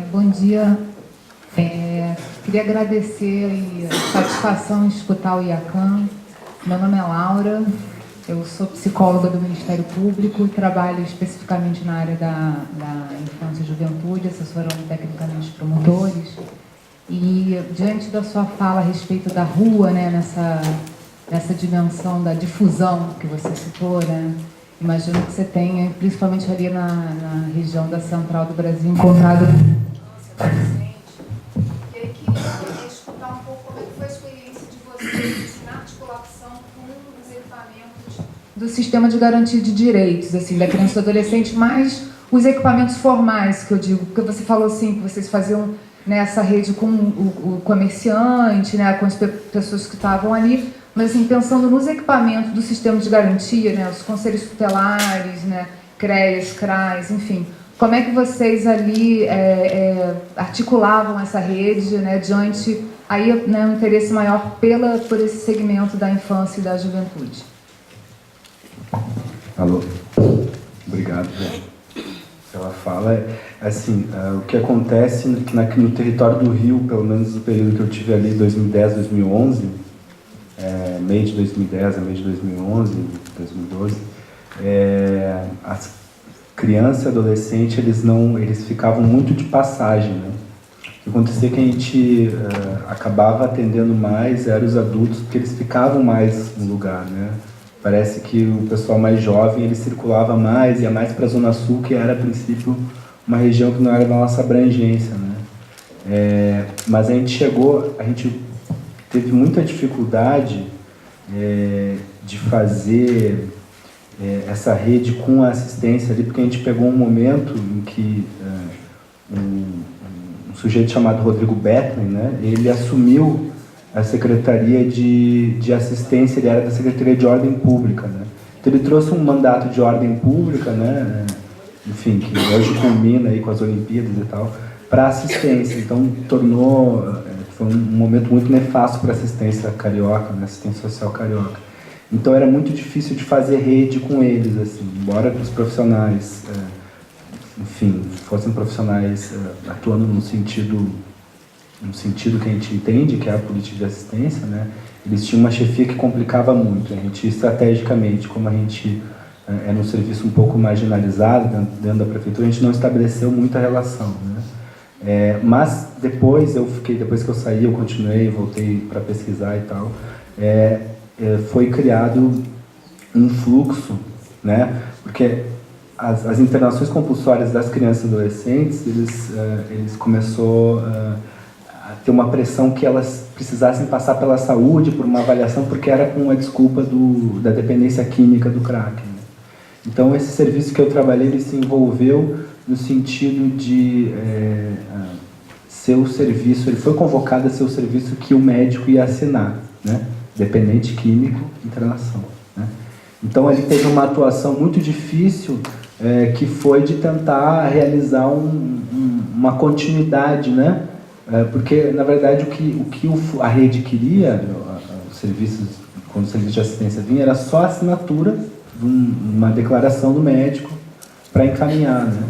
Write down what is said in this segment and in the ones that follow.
Bom dia. Queria agradecer a satisfação em escutar o IACAM. Meu nome é Laura, eu sou psicóloga do Ministério Público e trabalho especificamente na área da infância e juventude, assessorando tecnicamente promotores. E, diante da sua fala a respeito da rua, né, nessa dimensão da difusão que você citou, né, imagino que você tenha, principalmente ali na região da Central do Brasil, encontrado adolescente. E aí queria escutar um pouco como é que foi a experiência de vocês na articulação com os equipamentos do sistema de garantia de direitos, assim, da criança e do adolescente, mais os equipamentos formais, que eu digo, porque você falou assim, que vocês faziam nessa rede com o comerciante, né, com as pessoas que estavam ali, mas assim, pensando nos equipamentos do sistema de garantia, né, os conselhos tutelares, né, CREAS, CRAS, enfim, como é que vocês ali articulavam essa rede, né, diante aí, né, um interesse maior por esse segmento da infância e da juventude? Alô, obrigado pela fala. Assim, o que acontece no território do Rio, pelo menos no período que eu tive ali, 2010, 2011, meio de 2010 a meio de 2011, 2012, as crianças e adolescentes, eles ficavam muito de passagem, né? O que acontecia é que a gente acabava atendendo mais eram os adultos, porque eles ficavam mais no lugar, né? Parece que o pessoal mais jovem, ele circulava mais, ia mais para a Zona Sul, que era, a princípio, uma região que não era da nossa abrangência, né? Mas a gente teve muita dificuldade de fazer essa rede com a assistência ali, porque a gente pegou um momento em que um sujeito chamado Rodrigo Bettman, né, ele assumiu a Secretaria de Assistência, ele era da Secretaria de Ordem Pública, né? Então ele trouxe um mandato de ordem pública, né, enfim, que hoje culmina aí com as Olimpíadas e tal, para assistência. Então foi um momento muito nefasto para a assistência carioca, né, assistência social carioca. Então era muito difícil de fazer rede com eles, assim, embora os profissionais, enfim, fossem profissionais atuando num sentido que a gente entende, que é a política de assistência, né? Eles tinham uma chefia que complicava muito. A gente, estrategicamente, como a gente era um serviço um pouco marginalizado dentro da prefeitura, a gente não estabeleceu muita relação, né? Mas depois que eu saí, eu continuei, voltei para pesquisar e tal, foi criado um fluxo, né? Porque as internações compulsórias das crianças e adolescentes, eles começou a ter uma pressão que elas precisassem passar pela saúde, por uma avaliação, porque era com a desculpa da dependência química do crack, né? Então, esse serviço que eu trabalhei, ele se envolveu no sentido de ser o serviço, ele foi convocado a ser o serviço que o médico ia assinar, né? Dependente químico, internação, né? Então, ele teve uma atuação muito difícil, que foi de tentar realizar uma continuidade, né? Porque, na verdade, o que a rede queria, quando o serviço de assistência vinha, era só a assinatura de uma declaração do médico para encaminhar, né?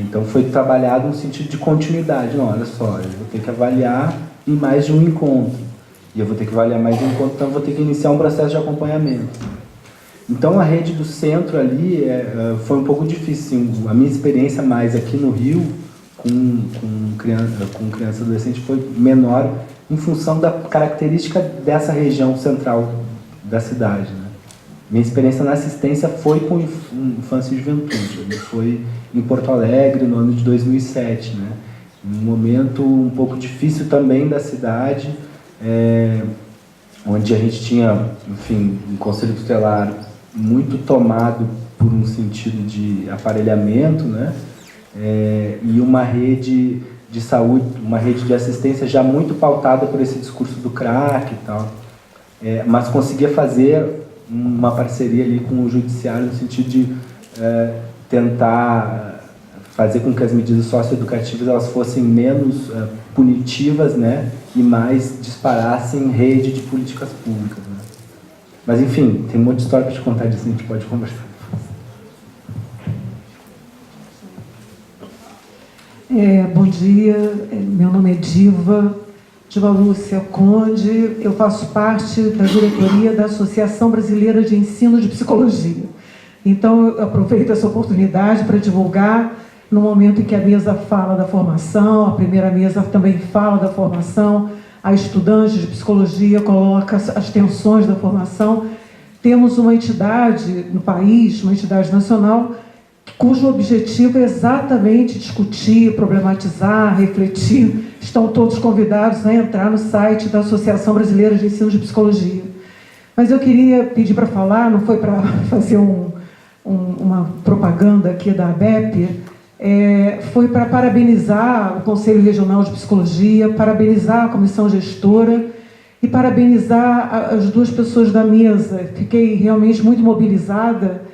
Então foi trabalhado no sentido de continuidade. Não, olha só, eu vou ter que avaliar em mais de um encontro. E eu vou ter que avaliar mais de um encontro, então eu vou ter que iniciar um processo de acompanhamento. Então a rede do centro ali foi um pouco difícil. Assim, a minha experiência mais aqui no Rio, com criança e adolescente, foi menor em função da característica dessa região central da cidade, né? Minha experiência na assistência foi com infância e juventude. Foi em Porto Alegre, no ano de 2007, né? Um momento um pouco difícil também da cidade, onde a gente tinha, enfim, um conselho tutelar muito tomado por um sentido de aparelhamento, né? E uma rede de saúde, uma rede de assistência já muito pautada por esse discurso do crack e tal, mas conseguia fazer uma parceria ali com o judiciário no sentido de tentar fazer com que as medidas socioeducativas elas fossem menos punitivas, né, e mais disparassem rede de políticas públicas, né? Mas enfim, tem um monte de história para te contar disso, a gente pode conversar. Bom dia, meu nome é Diva Lúcia Conde, eu faço parte da diretoria da Associação Brasileira de Ensino de Psicologia. Então, eu aproveito essa oportunidade para divulgar, no momento em que a mesa fala da formação, a primeira mesa também fala da formação, a estudante de psicologia coloca as tensões da formação. Temos uma entidade no país, uma entidade nacional, cujo objetivo é exatamente discutir, problematizar, refletir. Estão todos convidados a entrar no site da Associação Brasileira de Ensino de Psicologia. Mas eu queria pedir para falar, não foi para fazer uma propaganda aqui da ABEP, foi para parabenizar o Conselho Regional de Psicologia, parabenizar a comissão gestora e parabenizar as duas pessoas da mesa. Fiquei realmente muito mobilizada,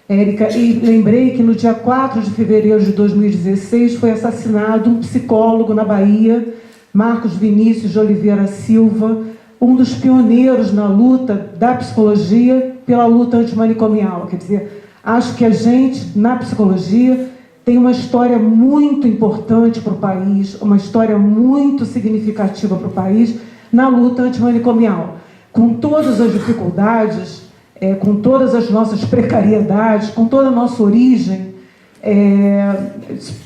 Érica, e lembrei que no dia 4 de fevereiro de 2016 foi assassinado um psicólogo na Bahia, Marcos Vinícius de Oliveira Silva, um dos pioneiros na luta da psicologia pela luta antimanicomial. Quer dizer, acho que a gente, na psicologia, tem uma história muito importante para o país, uma história muito significativa para o país na luta antimanicomial. Com todas as dificuldades, com todas as nossas precariedades, com toda a nossa origem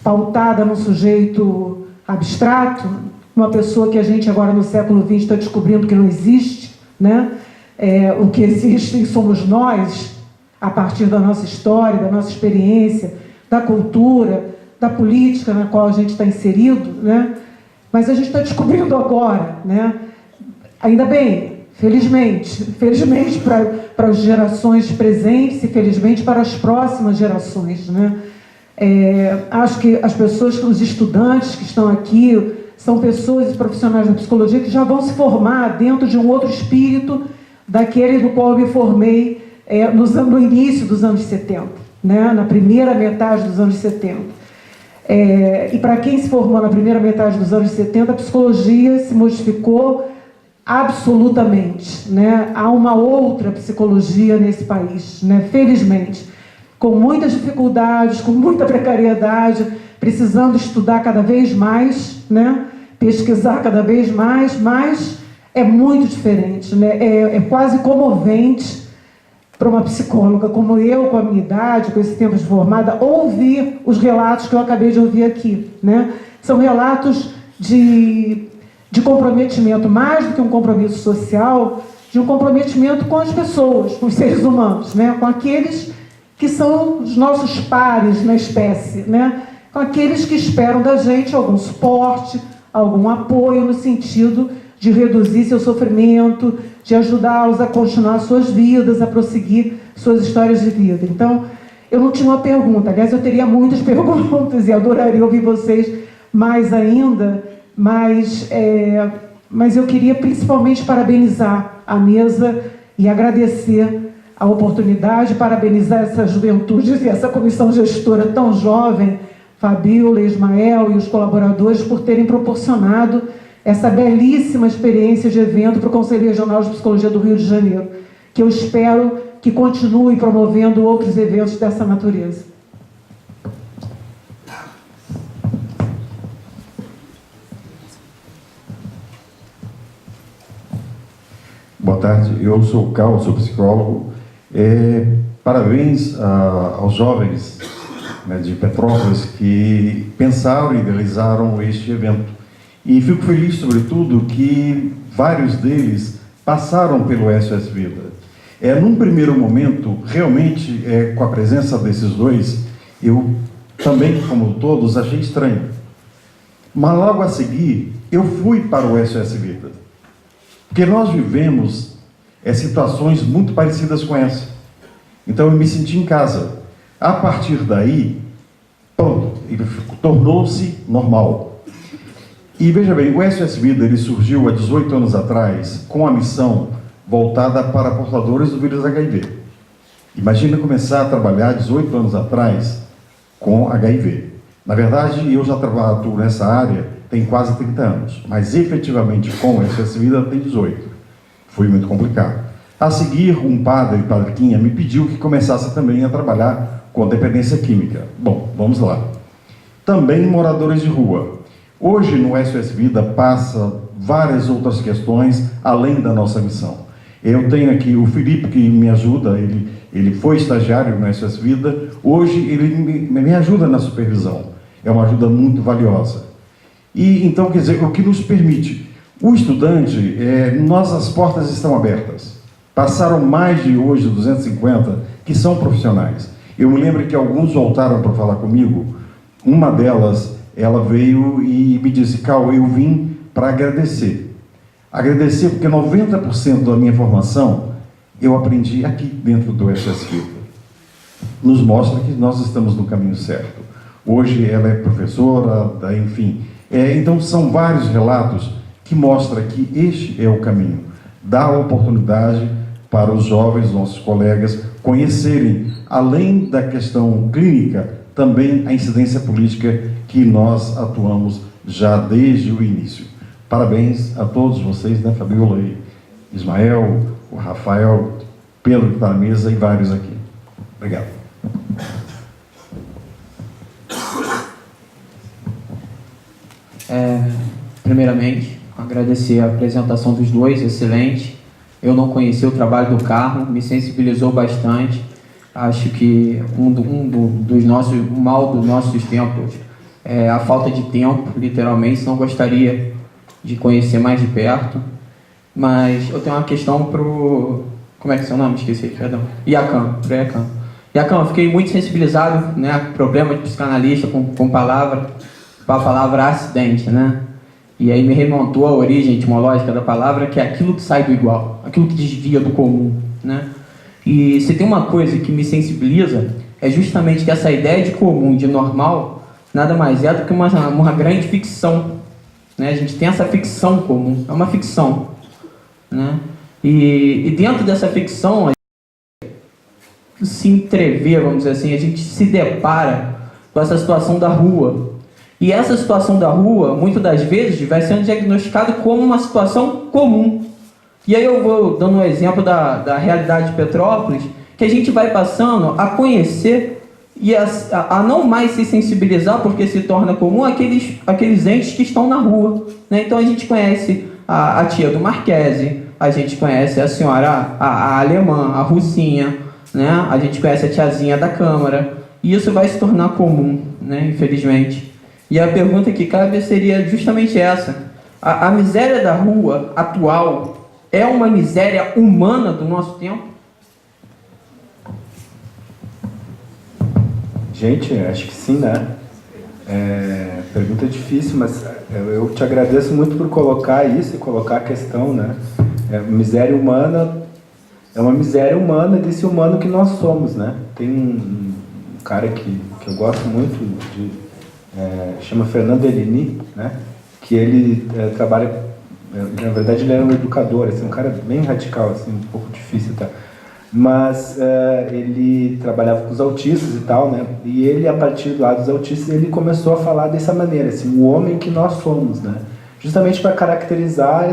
pautada num sujeito abstrato, uma pessoa que a gente agora no século XX está descobrindo que não existe, né? O que existe somos nós, a partir da nossa história, da nossa experiência, da cultura, da política na qual a gente está inserido, né? Mas a gente está descobrindo agora, né? Ainda bem, felizmente para as gerações presentes e felizmente para as próximas gerações, né? Acho que as pessoas, os estudantes que estão aqui, são pessoas e profissionais da psicologia que já vão se formar dentro de um outro espírito daquele do qual eu me formei no início dos anos 70, né? Na primeira metade dos anos 70. E para quem se formou na primeira metade dos anos 70, a psicologia se modificou absolutamente, né? Há uma outra psicologia nesse país, né? Felizmente, com muitas dificuldades, com muita precariedade, precisando estudar cada vez mais, né? Pesquisar cada vez mais, mas é muito diferente, né? É quase comovente para uma psicóloga como eu, com a minha idade, com esse tempo de formada, ouvir os relatos que eu acabei de ouvir aqui, né? São relatos de comprometimento, mais do que um compromisso social, de um comprometimento com as pessoas, com os seres humanos, né? Com aqueles que são os nossos pares na espécie, né? Com aqueles que esperam da gente algum suporte, algum apoio no sentido de reduzir seu sofrimento, de ajudá-los a continuar suas vidas, a prosseguir suas histórias de vida. Então, eu não tinha uma pergunta, aliás, eu teria muitas perguntas e adoraria ouvir vocês mais ainda, mas eu queria principalmente parabenizar a mesa e agradecer a oportunidade, parabenizar essa juventude e essa comissão gestora tão jovem, Fabíola, Ismael e os colaboradores, por terem proporcionado essa belíssima experiência de evento para o Conselho Regional de Psicologia do Rio de Janeiro, que eu espero que continue promovendo outros eventos dessa natureza. Boa tarde, eu sou o Cal, sou psicólogo. Parabéns aos jovens, né, de Petrópolis que pensaram e idealizaram este evento. E fico feliz, sobretudo, que vários deles passaram pelo SOS Vida. Num primeiro momento, realmente, com a presença desses dois, eu também, como todos, achei estranho. Mas logo a seguir, eu fui para o SOS Vida. Porque nós vivemos situações muito parecidas com essa. Então eu me senti em casa. A partir daí, pronto, tornou-se normal. E veja bem, o SOS Vida ele surgiu há 18 anos atrás com a missão voltada para portadores do vírus HIV. Imagina começar a trabalhar 18 anos atrás com HIV. Na verdade, eu já atuo nessa área tem quase 30 anos, mas efetivamente com o SOS Vida tem 18. Foi muito complicado. A seguir, um padre, Padre Quinha, me pediu que começasse também a trabalhar com dependência química. Bom, vamos lá. também moradores de rua. Hoje, no SOS Vida, passa várias outras questões além da nossa missão. Eu tenho aqui o Felipe, que me ajuda, ele foi estagiário no SOS Vida, hoje ele me ajuda na supervisão. É uma ajuda muito valiosa. E então, quer dizer, o que nos permite? O estudante, as portas estão abertas. Passaram mais de hoje 250 que são profissionais. Eu me lembro que alguns voltaram para falar comigo. Uma delas, ela veio e me disse: Cal, eu vim para agradecer. Agradecer porque 90% da minha formação eu aprendi aqui dentro do SOS Vida. Nos mostra que nós estamos no caminho certo. Hoje ela é professora, enfim. Então são vários relatos que mostram que este é o caminho. Dá oportunidade para os jovens, nossos colegas, conhecerem, além da questão clínica, também a incidência política que nós atuamos já desde o início. Parabéns a todos vocês, né, Fabiola e Ismael, o Rafael, Pedro que está na mesa e vários aqui. Obrigado. Primeiramente, agradecer a apresentação dos dois, excelente. Eu não conhecia o trabalho do Carmo, me sensibilizou bastante. Acho que o mal dos nossos tempos é a falta de tempo, literalmente. Não gostaria de conhecer mais de perto. Mas eu tenho uma questão pro... Como é que é seu nome? Esqueci, perdão. Iacan, pro Iacan. Iacan, eu fiquei muito sensibilizado, né? Problema de psicanalista com a palavra acidente, né? E aí me remontou a origem etimológica da palavra, que é aquilo que sai do igual, aquilo que desvia do comum, né? E se tem uma coisa que me sensibiliza, é justamente que essa ideia de comum, de normal, nada mais é do que uma grande ficção, né? A gente tem essa ficção comum, é uma ficção, né? E dentro dessa ficção, a gente se entrevê, vamos dizer assim, a gente se depara com essa situação da rua. E essa situação da rua, muitas das vezes, vai sendo diagnosticada como uma situação comum. E aí eu vou dando um exemplo da realidade de Petrópolis, que a gente vai passando a conhecer e a não mais se sensibilizar, porque se torna comum, aqueles entes que estão na rua, né? Então a gente conhece a tia do Marquese, a gente conhece a senhora, a alemã, a Russinha, né? A gente conhece a tiazinha da Câmara, e isso vai se tornar comum, né? Infelizmente. E a pergunta que cabe seria justamente essa: a miséria da rua atual é uma miséria humana do nosso tempo? Gente, acho que sim, né? Pergunta difícil, mas eu te agradeço muito por colocar isso e colocar a questão, né? Miséria humana é uma miséria humana desse humano que nós somos, né? Tem um cara que eu gosto muito chama Fernando Elini, né? Que ele trabalha, na verdade ele era um educador, assim, um cara bem radical, assim, um pouco difícil, tá? Mas ele trabalhava com os autistas e tal, né? E ele, a partir do lado dos autistas, ele começou a falar dessa maneira, assim, o homem que nós somos, né? Justamente para caracterizar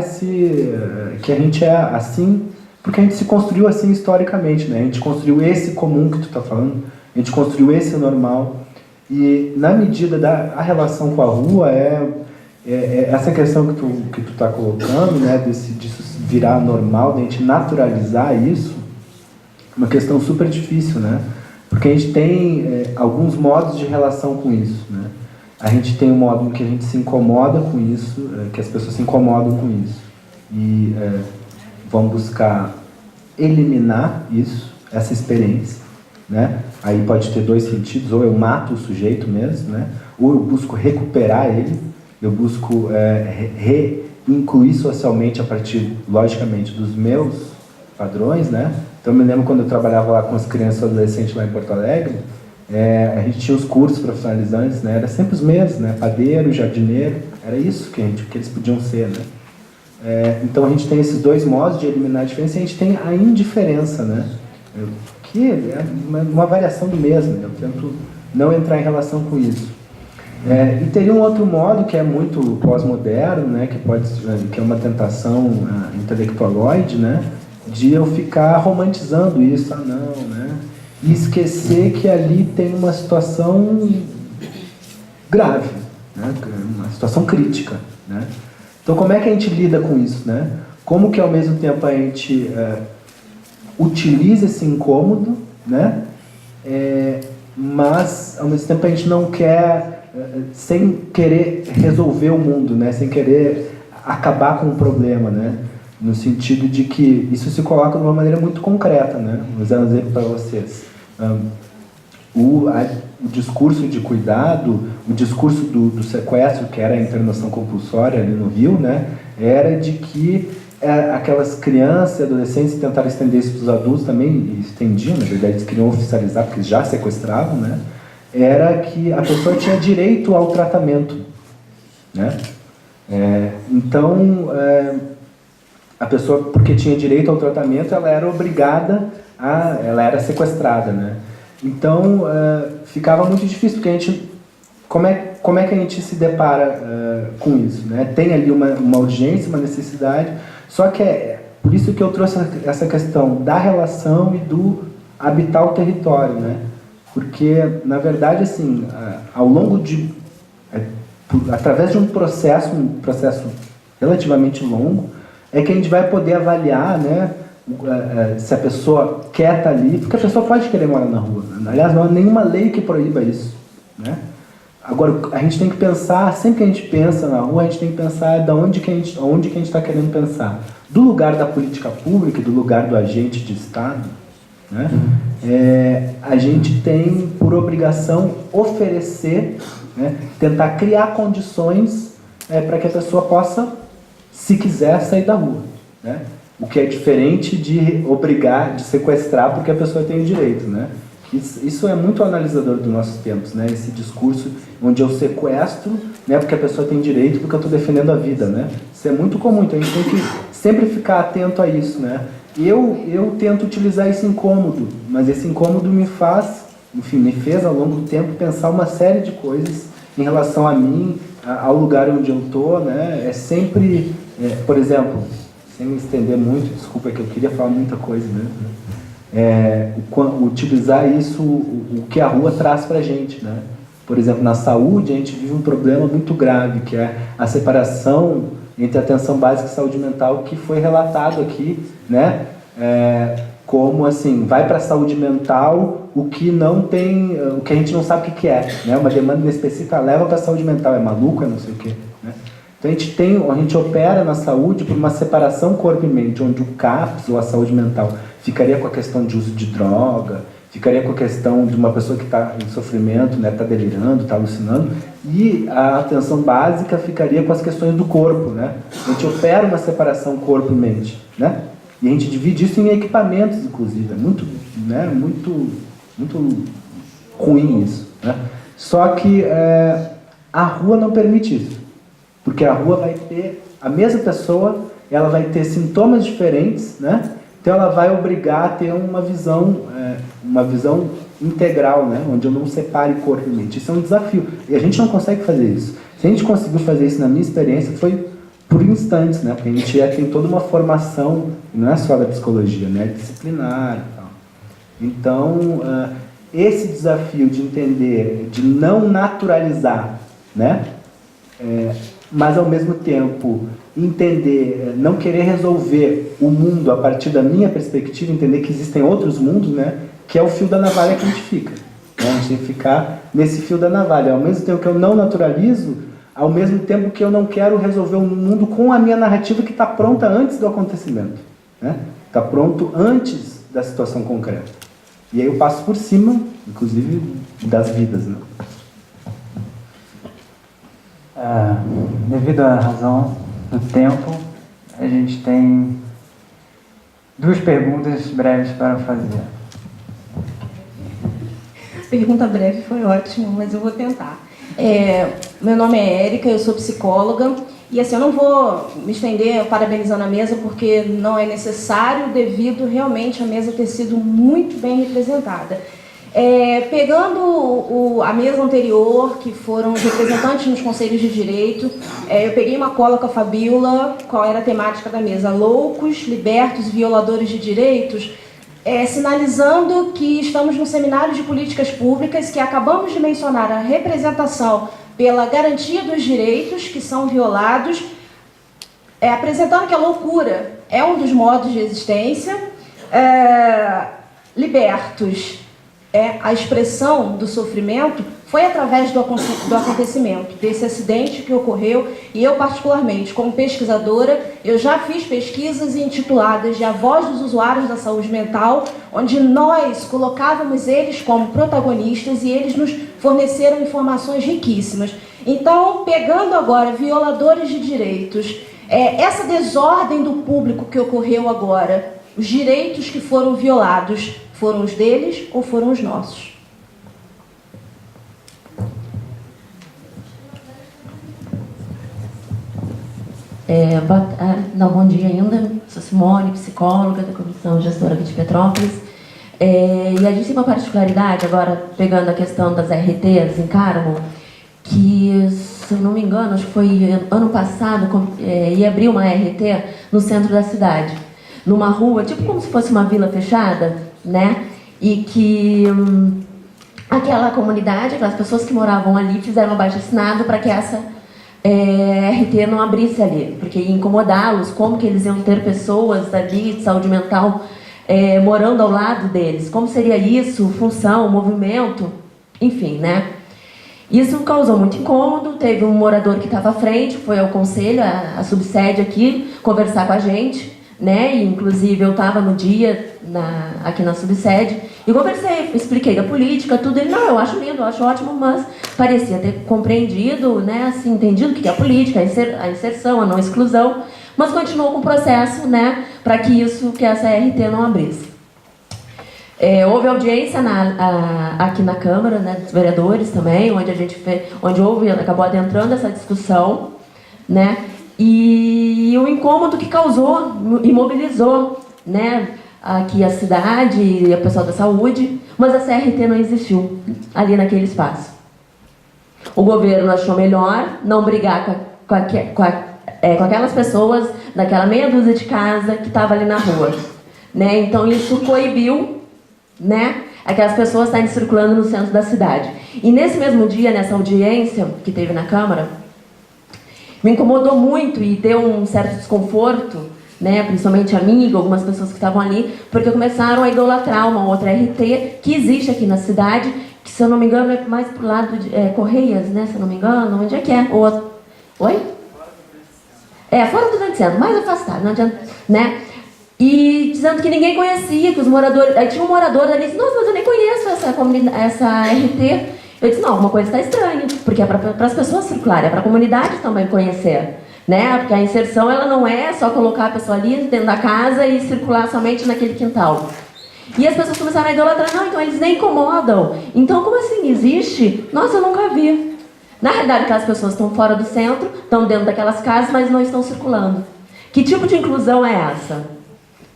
que a gente é assim, porque a gente se construiu assim historicamente, né? A gente construiu esse comum que tu tá falando, a gente construiu esse normal. E na medida da relação com a rua essa questão que tu tá colocando, né, disso virar normal, de a gente naturalizar isso, uma questão super difícil, né? Porque a gente tem alguns modos de relação com isso, né? A gente tem um modo em que a gente se incomoda com isso, que as pessoas se incomodam com isso e vão buscar eliminar isso, essa experiência, né? Aí pode ter dois sentidos: ou eu mato o sujeito mesmo, né? Ou eu busco recuperar ele, eu busco reincluir socialmente a partir, logicamente, dos meus padrões, né? Então eu me lembro quando eu trabalhava lá com as crianças e adolescentes lá em Porto Alegre, a gente tinha os cursos profissionalizantes, né? Era sempre os mesmos, né? Padeiro, jardineiro, era isso que eles podiam ser, né? Então a gente tem esses dois modos de eliminar a diferença, e a gente tem a indiferença, né? Que é uma variação do mesmo, né? Eu tento não entrar em relação com isso. E teria um outro modo que é muito pós-moderno, né? Que é uma tentação intelectualoide, né? De eu ficar romantizando isso, não, né? E esquecer que ali tem uma situação grave, né? Uma situação crítica, né? Então, como é que a gente lida com isso, né? Como que, ao mesmo tempo, a gente utiliza esse incômodo, né? Mas, ao mesmo tempo, a gente não quer, sem querer resolver o mundo, né? Sem querer acabar com o problema, né? No sentido de que isso se coloca de uma maneira muito concreta, né? Vou usar um exemplo para vocês. O discurso de cuidado, o discurso do sequestro, que era a internação compulsória ali no Rio, né? Era de que aquelas crianças e adolescentes tentaram estender isso para os adultos também, e estendiam, na verdade, eles queriam oficializar, porque eles já sequestravam, né? Era que a pessoa tinha direito ao tratamento, né? Então, a pessoa, porque tinha direito ao tratamento, ela era obrigada ela era sequestrada, né? Então, ficava muito difícil, porque a gente, como é que a gente se depara com isso, né? Tem ali uma urgência, uma necessidade, só que por isso que eu trouxe essa questão da relação e do habitar o território, né? Porque, na verdade, assim, ao longo através de um processo relativamente longo, é que a gente vai poder avaliar, né, se a pessoa quer estar ali, porque a pessoa pode querer morar na rua, né? Aliás, não há nenhuma lei que proíba isso, né? Agora, a gente tem que pensar, sempre que a gente pensa na rua, a gente tem que pensar onde que a gente está querendo pensar. Do lugar da política pública, do lugar do agente de Estado, né? A gente tem por obrigação oferecer, né, tentar criar condições para que a pessoa possa, se quiser, sair da rua, né? O que é diferente de obrigar, de sequestrar, porque a pessoa tem o direito, né? Isso é muito analisador dos nossos tempos, né? Esse discurso onde eu sequestro, né, porque a pessoa tem direito, porque eu estou defendendo a vida, né? Isso é muito comum, então a gente tem que sempre ficar atento a isso, né? Eu tento utilizar esse incômodo, mas esse incômodo me fez ao longo do tempo pensar uma série de coisas em relação a mim, ao lugar onde eu estou, né? É sempre, por exemplo, sem me estender muito, desculpa, que eu queria falar muita coisa, né? Utilizar isso, o que a rua traz para a gente, né? Por exemplo, na saúde, a gente vive um problema muito grave, que é a separação entre a atenção básica e saúde mental, que foi relatado aqui, né? Como assim, vai para a saúde mental o que não tem, o que a gente não sabe o que é, né? Uma demanda específica leva para a saúde mental, é maluco, é não sei o quê, né? Então a gente opera na saúde por uma separação corpo e mente, onde o CAPS, ou a saúde mental, ficaria com a questão de uso de droga, ficaria com a questão de uma pessoa que está em sofrimento, né, está delirando, está alucinando, e a atenção básica ficaria com as questões do corpo, né? A gente opera uma separação corpo e mente, né? E a gente divide isso em equipamentos, inclusive. É muito, né, muito ruim isso, né? Só que a rua não permite isso. Porque a rua vai ter, a mesma pessoa, ela vai ter sintomas diferentes, né? Então ela vai obrigar a ter uma visão integral, né? Onde eu não separe corpo e mente. Isso é um desafio. E a gente não consegue fazer isso. Se a gente conseguiu fazer isso, na minha experiência, foi por instantes, né? Porque a gente tem toda uma formação, não é só da psicologia, né? Disciplinar e tal. Então, esse desafio de entender, de não naturalizar, né? Mas ao mesmo tempo entender, não querer resolver o mundo a partir da minha perspectiva, entender que existem outros mundos, né? Que é o fio da navalha que a gente fica, né? A gente tem que ficar nesse fio da navalha. Ao mesmo tempo que eu não naturalizo, ao mesmo tempo que eu não quero resolver o mundo com a minha narrativa que está pronta antes do acontecimento, né? Está pronto antes da situação concreta. E aí eu passo por cima, inclusive, das vidas, né? Devido à razão do tempo, a gente tem 2 perguntas breves para fazer. Pergunta breve foi ótimo, mas eu vou tentar. Meu nome é Érica, eu sou psicóloga, e assim, eu não vou me estender parabenizando a mesa, porque não é necessário, devido realmente a mesa ter sido muito bem representada. Pegando a mesa anterior, que foram os representantes nos conselhos de direito, eu peguei uma cola com a Fabíola, qual era a temática da mesa? Loucos, libertos, violadores de direitos, sinalizando que estamos no seminário de políticas públicas, que acabamos de mencionar a representação pela garantia dos direitos que são violados, apresentando que a loucura é um dos modos de existência, libertos a expressão do sofrimento foi através do acontecimento, desse acidente que ocorreu, e eu particularmente, como pesquisadora, eu já fiz pesquisas intituladas de A Voz dos Usuários da Saúde Mental, onde nós colocávamos eles como protagonistas e eles nos forneceram informações riquíssimas. Então, pegando agora violadores de direitos, essa desordem do público que ocorreu agora, os direitos que foram violados, foram os deles ou foram os nossos? Bom dia ainda. Sou Simone, psicóloga da Comissão Gestora aqui de Petrópolis. E a gente tem uma particularidade, agora pegando a questão das RTs em Carmo, que, se eu não me engano, acho que foi ano passado, ia abrir uma RT no centro da cidade, numa rua, tipo como se fosse uma vila fechada, né? E que aquela comunidade, aquelas pessoas que moravam ali, fizeram um abaixo-assinado para que essa RT não abrisse ali, porque ia incomodá-los, como que eles iam ter pessoas ali de saúde mental morando ao lado deles, como seria isso, função, movimento, enfim, né? Isso causou muito incômodo. Teve um morador que estava à frente, foi ao conselho, a subsede aqui, conversar com a gente, né? E, inclusive, eu estava no dia aqui na subsede e conversei, expliquei da política, tudo. Ele, não, eu acho lindo, eu acho ótimo, mas parecia ter compreendido, né? Assim, entendido o que é a política, a inserção, a não exclusão, mas continuou com o processo, né? Para que essa RT não abrisse. Houve audiência aqui na Câmara, né, dos vereadores também, onde acabou adentrando essa discussão, né, e o incômodo que causou, imobilizou, né, aqui a cidade e o pessoal da saúde, mas a CRT não existiu ali naquele espaço. O governo achou melhor não brigar com aquelas pessoas daquela meia dúzia de casa que estava ali na rua, né, então isso coibiu, né, aquelas pessoas estarem circulando no centro da cidade. E nesse mesmo dia, nessa audiência que teve na Câmara, me incomodou muito e deu um certo desconforto, né, principalmente a mim e algumas pessoas que estavam ali, porque começaram a idolatrar uma outra RT que existe aqui na cidade, que, se eu não me engano, é mais pro lado de Correias, né, se eu não me engano, onde é que é? Oi? Fora do grande centro, mais afastado, não adianta, né? E dizendo que ninguém conhecia, que os moradores... Aí tinha um morador ali e disse, nossa, mas eu nem conheço essa RT. Eu disse, não, alguma coisa está estranha, porque é para as pessoas circularem, é para a comunidade também conhecer, né? Porque a inserção, ela não é só colocar a pessoa ali dentro da casa e circular somente naquele quintal. E as pessoas começaram a idolatrar, não, então eles nem incomodam. Então, como assim, existe? Nossa, eu nunca vi. Na realidade, aquelas pessoas estão fora do centro, estão dentro daquelas casas, mas não estão circulando. Que tipo de inclusão é essa?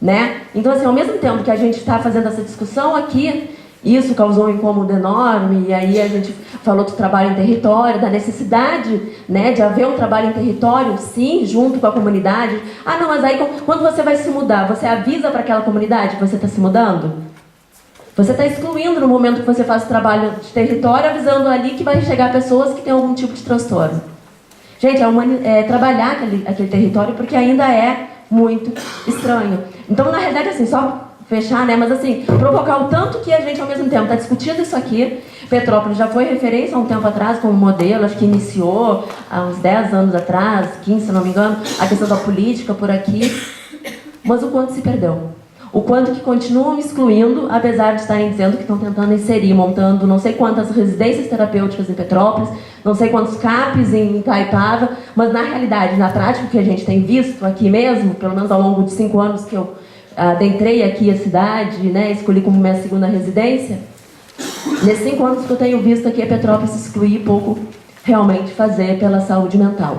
Né? Então, assim, ao mesmo tempo que a gente está fazendo essa discussão aqui, isso causou um incômodo enorme, e aí a gente falou do trabalho em território, da necessidade, né, de haver um trabalho em território, sim, junto com a comunidade. Ah, não, mas aí quando você vai se mudar, você avisa para aquela comunidade que você está se mudando? Você está excluindo no momento que você faz o trabalho de território, avisando ali que vai chegar pessoas que têm algum tipo de transtorno. Gente, trabalhar aquele território, porque ainda é muito estranho. Então, na realidade, assim, só fechar, né? Mas assim, provocar o tanto que a gente, ao mesmo tempo, está discutindo isso aqui. Petrópolis já foi referência há um tempo atrás como modelo, acho que iniciou há uns 10 anos atrás, 15, se não me engano, a questão da política por aqui. Mas o quanto se perdeu. O quanto que continuam excluindo, apesar de estarem dizendo que estão tentando inserir, montando não sei quantas residências terapêuticas em Petrópolis, não sei quantos CAPs em Itaipava, mas na realidade, na prática, o que a gente tem visto aqui mesmo, pelo menos ao longo de 5 anos que eu adentrei aqui a cidade, né, escolhi como minha segunda residência, nesses 5 anos que eu tenho visto aqui a Petrópolis excluir pouco realmente fazer pela saúde mental.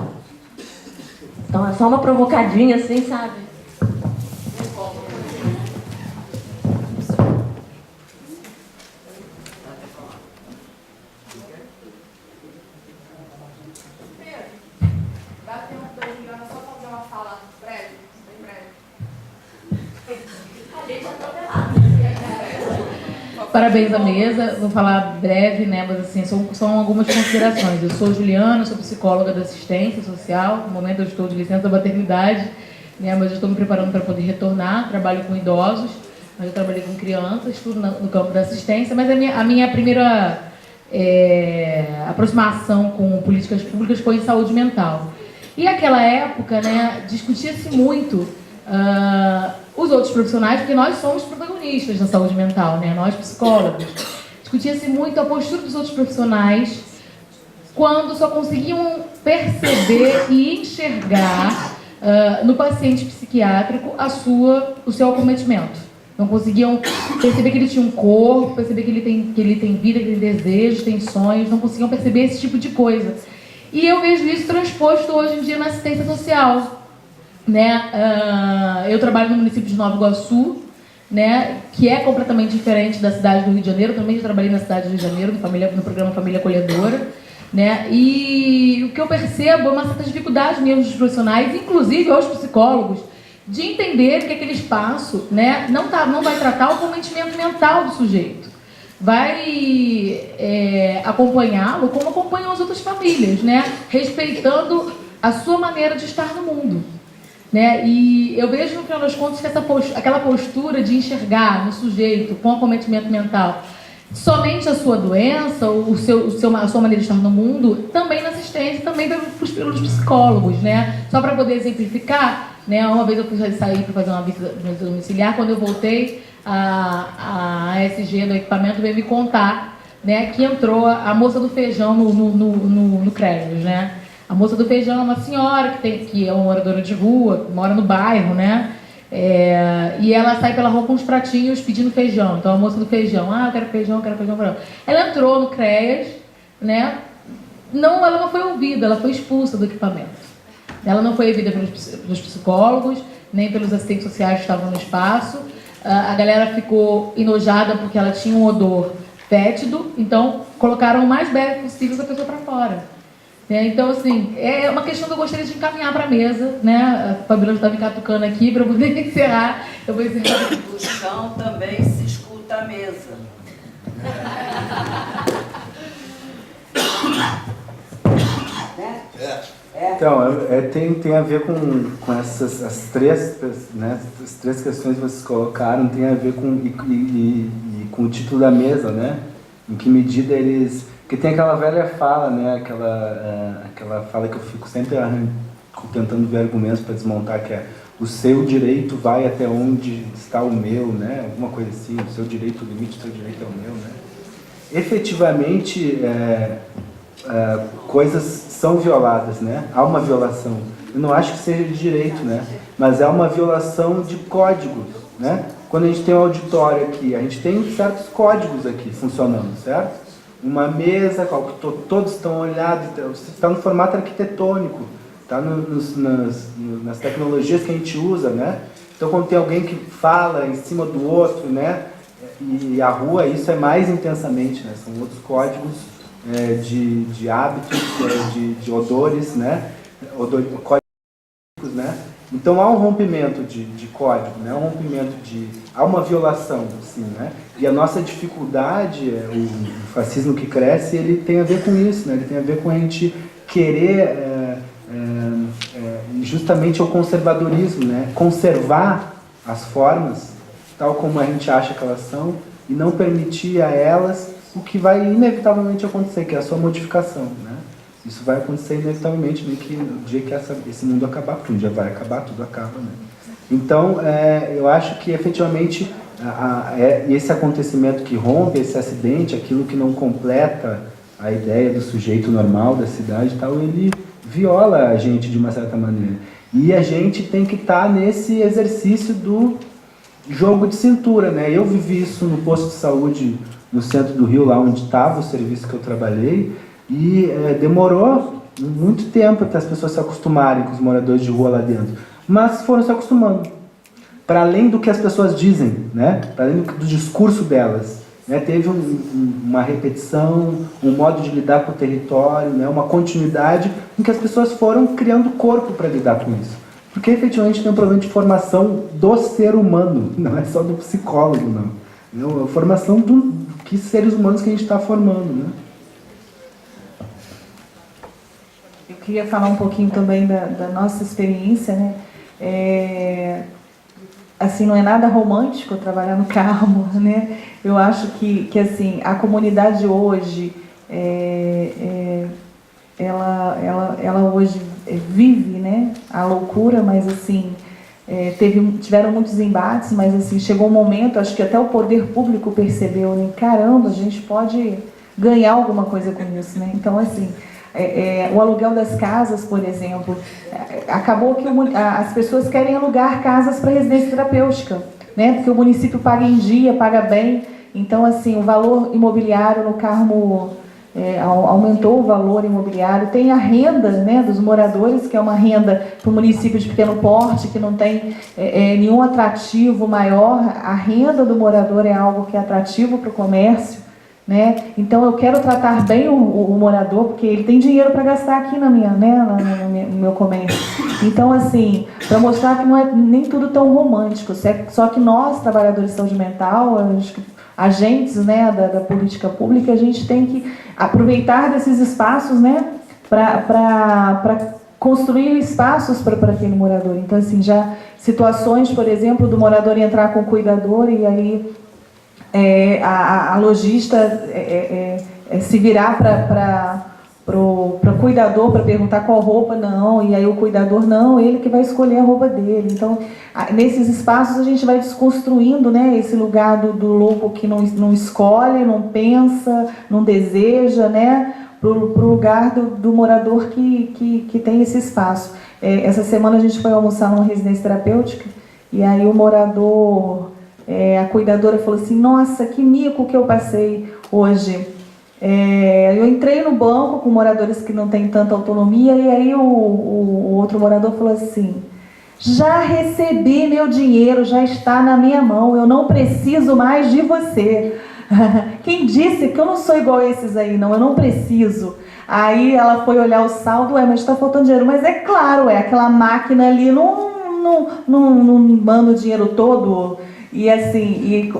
Então é só uma provocadinha assim, sabe? Parabéns à mesa. Vou falar breve, né? Mas assim, são algumas considerações. Eu sou Juliana, sou psicóloga da assistência social. No momento eu estou de licença maternidade, né? Mas eu estou me preparando para poder retornar. Trabalho com idosos, mas eu trabalhei com crianças, tudo no campo da assistência. Mas a minha primeira aproximação com políticas públicas foi em saúde mental. E naquela época, né, discutia-se muito os outros profissionais, porque nós somos protagonistas da saúde mental, né? Nós psicólogos. Discutia-se muito a postura dos outros profissionais quando só conseguiam perceber e enxergar no paciente psiquiátrico o seu acometimento. Não conseguiam perceber que ele tinha um corpo, perceber que ele tem vida, que ele tem desejos, tem sonhos, não conseguiam perceber esse tipo de coisa. E eu vejo isso transposto hoje em dia na assistência social. Né? Eu trabalho no município de Nova Iguaçu, né? Que é completamente diferente da cidade do Rio de Janeiro. Também já trabalhei na cidade do Rio de Janeiro, no programa Família Acolhedora. Né? E o que eu percebo é uma certa dificuldade mesmo dos profissionais, inclusive aos psicólogos, de entender que aquele espaço, né, não vai tratar o cometimento mental do sujeito. Vai acompanhá-lo como acompanham as outras famílias, né? Respeitando a sua maneira de estar no mundo. Né? E eu vejo, no final das contas, que aquela postura de enxergar no sujeito com acometimento mental somente a sua doença, a sua maneira de estar no mundo, também na assistência, também pelos psicólogos. Né? Só para poder exemplificar, né? Uma vez eu fui sair para fazer uma visita domiciliar, quando eu voltei, a ASG do equipamento veio me contar, né, que entrou a moça do feijão no CREAS, né? A moça do feijão é uma senhora que é uma moradora de rua, que mora no bairro, né? E ela sai pela rua com uns pratinhos pedindo feijão. Então a moça do feijão, eu quero feijão, eu quero feijão, feijão. Ela entrou no CREAS, né? Ela não foi ouvida, ela foi expulsa do equipamento. Ela não foi ouvida pelos psicólogos, nem pelos assistentes sociais que estavam no espaço. A galera ficou enojada porque ela tinha um odor fétido, então colocaram o mais breve possível essa pessoa para fora. Então, assim, é uma questão que eu gostaria de encaminhar para a mesa, né? A Fabíola está me catucando aqui para poder encerrar. Eu vou encerrar. O chão também se escuta à mesa. Então, tem a ver com as três questões que vocês colocaram, tem a ver com o título da mesa, né? Em que medida eles... Porque tem aquela velha fala, né? Aquela fala que eu fico sempre tentando ver argumentos para desmontar, que é: o seu direito vai até onde está o meu, né? Alguma coisa assim, o seu direito, o limite do seu direito é o meu, né? Efetivamente, coisas são violadas, né? Há uma violação. Eu não acho que seja de direito, né? Mas é uma violação de códigos, né? Quando a gente tem um auditório aqui, a gente tem certos códigos aqui funcionando, certo? Uma mesa, todos estão olhados, está no formato arquitetônico, está nas tecnologias que a gente usa, né? Então, quando tem alguém que fala em cima do outro, né? E a rua, isso é mais intensamente, né? São outros códigos de hábitos, de odores, né? Códigos, né? Então, há um rompimento de código, né? Há uma violação, assim, né? E a nossa dificuldade, o fascismo que cresce, ele tem a ver com isso, né? Ele tem a ver com a gente querer justamente o conservadorismo, né? Conservar as formas tal como a gente acha que elas são e não permitir a elas o que vai inevitavelmente acontecer, que é a sua modificação, né? Isso vai acontecer inevitavelmente no dia que esse mundo acabar, porque um dia vai acabar, tudo acaba, né? Então, eu acho que efetivamente esse acontecimento que rompe, esse acidente, aquilo que não completa a ideia do sujeito normal da cidade e tal, ele viola a gente de uma certa maneira. E a gente tem que estar nesse exercício do jogo de cintura, né? Eu vivi isso no posto de saúde no centro do Rio, lá onde estava o serviço que eu trabalhei, e demorou muito tempo até as pessoas se acostumarem com os moradores de rua lá dentro. Mas foram se acostumando. Para além do que as pessoas dizem, né? Para além do discurso delas. Né? Teve uma repetição, um modo de lidar com o território, né? Uma continuidade em que as pessoas foram criando corpo para lidar com isso. Porque efetivamente tem um problema de formação do ser humano, não é só do psicólogo, não. É a formação que seres humanos que a gente está formando, né? Eu queria falar um pouquinho também da nossa experiência, né? Assim, não é nada romântico trabalhar no Carmo, né? Eu acho que assim, a comunidade hoje, ela hoje vive, né, a loucura, mas assim, tiveram muitos embates, mas assim, chegou um momento, acho que até o poder público percebeu, né? Caramba, a gente pode ganhar alguma coisa com isso, né? Então, assim, o aluguel das casas, por exemplo, acabou que as pessoas querem alugar casas para residência terapêutica, né? Porque o município paga em dia, paga bem. Então, assim, o valor imobiliário no Carmo aumentou o valor imobiliário. Tem a renda, né, dos moradores, que é uma renda para o município de pequeno porte, que não tem nenhum atrativo maior. A renda do morador é algo que é atrativo para o comércio, né? Então eu quero tratar bem o morador, porque ele tem dinheiro para gastar aqui no meu comércio. Então, assim, para mostrar que não é nem tudo tão romântico, só que nós, trabalhadores de saúde mental, agentes, né, da política pública, a gente tem que aproveitar desses espaços, né, para construir espaços para aquele morador. Então, assim, já situações, por exemplo, do morador entrar com o cuidador e aí a lojista se virar para o cuidador para perguntar qual roupa, não, e aí o cuidador não, ele que vai escolher a roupa dele. Então, nesses espaços a gente vai desconstruindo, né, esse lugar do louco que não escolhe, não pensa, não deseja, né, para o lugar do morador que tem esse espaço. Essa semana a gente foi almoçar numa residência terapêutica e aí o morador, a cuidadora falou assim: nossa, que mico que eu passei hoje. Eu entrei no banco com moradores que não têm tanta autonomia e aí o outro morador falou assim: já recebi meu dinheiro, já está na minha mão, eu não preciso mais de você. Quem disse que eu não sou igual a esses aí, não, eu não preciso. Aí ela foi olhar o saldo, mas está faltando dinheiro. Mas é claro, aquela máquina ali não manda o dinheiro todo. E assim,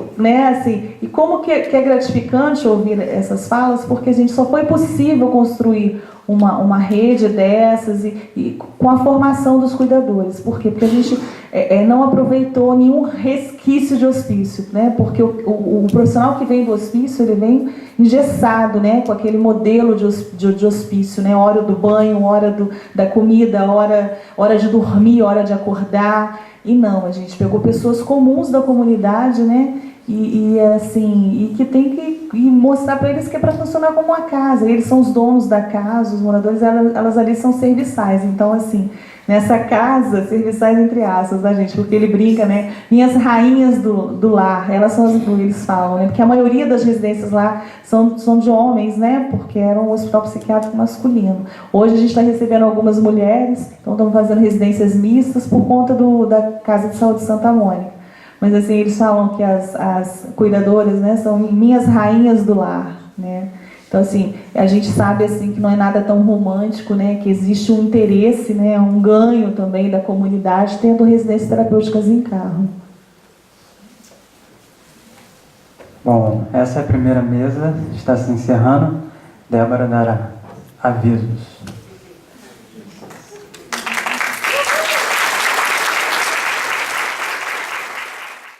e como que é gratificante ouvir essas falas, porque a gente só foi possível construir uma rede dessas e com a formação dos cuidadores. Por quê? Porque a gente não aproveitou nenhum resquício de hospício, né? Porque o profissional que vem do hospício, ele vem engessado, né? Com aquele modelo de hospício, né? Hora do banho, hora da comida, hora de dormir, hora de acordar. E não, a gente pegou pessoas comuns da comunidade, né? E que tem que mostrar para eles que é para funcionar como uma casa. Eles são os donos da casa, os moradores, elas ali são serviçais. Então, assim, nessa casa, serviçais entre aspas, da gente, porque ele brinca, né? Minhas rainhas do lar, elas são as que eles falam, né? Porque a maioria das residências lá são de homens, né? Porque era um hospital psiquiátrico masculino. Hoje a gente está recebendo algumas mulheres, então estamos fazendo residências mistas por conta da Casa de Saúde Santa Mônica. Mas assim, eles falam que as cuidadoras, né, são minhas rainhas do lar, né? Então, assim, a gente sabe assim que não é nada tão romântico, né? Que existe um interesse, né, um ganho também da comunidade tendo residências terapêuticas em Carmo. Bom, essa é a primeira mesa, está se encerrando. Débora dará avisos.